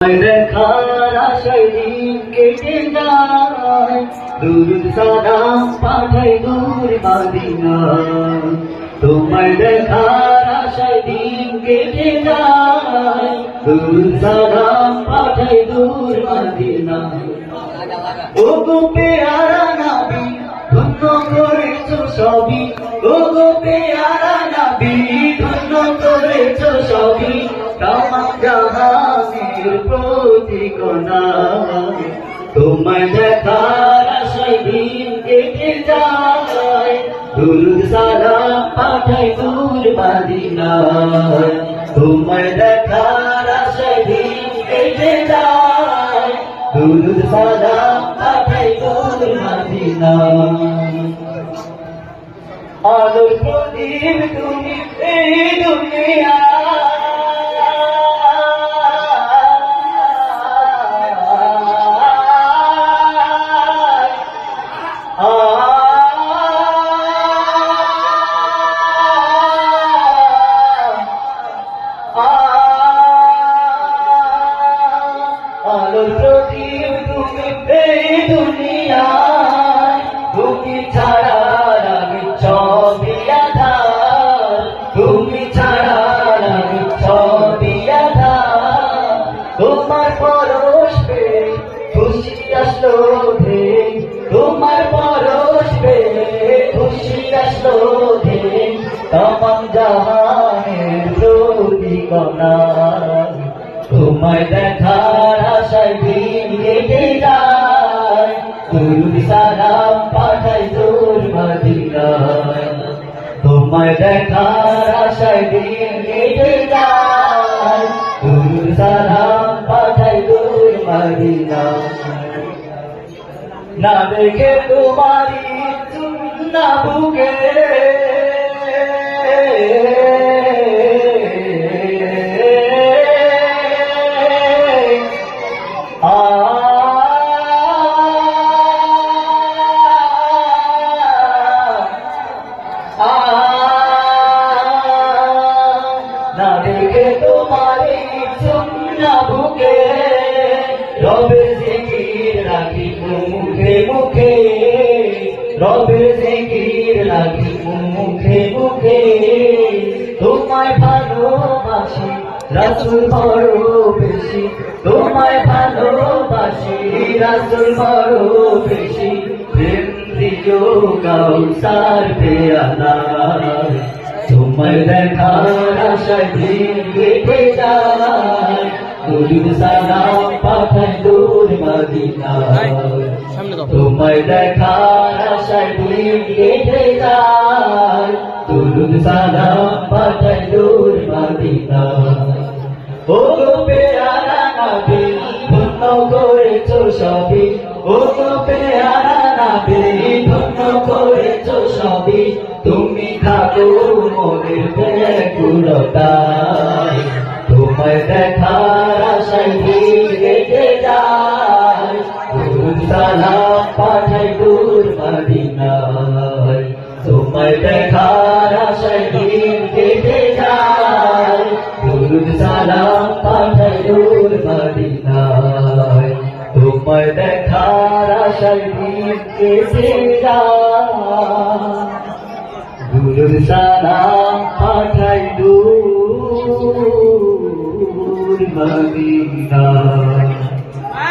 দেখার আশায় দিন কেটে যায়, দুরুদ সালাম পাঠাই দূর মদিনায়। তোমার দেখার আশায় দিন কেটে যায়, দুরুদ সালাম পাঠাই দূর মদিনায়। ও গো পেয়ারা নবী, ধন্য করেছো সবই। ও গো পেয়ারা নবী, ধন্য করেছো সবই। তামাম জাহানের প্রতিকণা, তোমার দেখার আশায় দিন কেটে যায়, দুরুদ সালাম পাঠাই দূর মদিনায়। তোমার দেখার আশায় দিন কেটে যায়, দুরুদ সালাম পাঠাই দূর মদিনায়। আলোর প্রদীপ তুমি এই দুনিয়া, আলোর প্রদীপ তুমি এই দুনিয়ায়, তুমি ছাড়া আমি ছবি আঁধার, তুমি ছাড়া আমি ছবি আঁধার। তোমার পরশ পেয়ে খুশি আসলো রে, তোমার পরশ পেয়ে খুশি আসলো রে। তামাম জাহানের প্রতিকণা, তোমায় দেখার আশায় দিন কেটে যায়, দুরুদ সালাম পাঠাই দূর মদিনায়। তোমায় দেখার আশায় দিন কেটে যায়, দুরুদ সালাম পাঠাই দূর মদিনায়। না দেখে তোমারি চুন্না বুকে, না দেখে তোমারি সুন্না বুকে, রবের জিকির রাখি মুখে মুখে, রবের জিকির রাখি মুখে মুখে। তোমায় ভালোবাসি রাসূল বড় বেশি, তোমায় ভালোবাসি রাসূল বড় বেশি। প্রেম দিও কাউসার পেয়ালা, তোমায় দেখার আশায় দিন কেটে যায়, দুরুদ সালাম পাঠাই দূর মদিনায়। তোমায় দেখার আশায় দিন কেটে যায়, দুরুদ সালাম পাঠাই দূর মদিনায়। ও গো পেয়ারা নবী, ধন্য করেছো সবই। ও গো পেয়ারা নবী, ধন্য করেছো সবই। তুমি থাকো মনের ব্যাকুলতায়, তোমায় দেখার আশায় দিন কেটে যায়, দুরুদ সালাম পাঠাই দূর মদিনায়। তোমায় দেখার আশায় দিন কেটে যায়, দুরুদ সালাম পাঠাই দূর মদিনায়। তোমায় দেখার আশায় দিন কেটে যায়, দুরুদ সালাম পাঠাই দূর মদিনায়।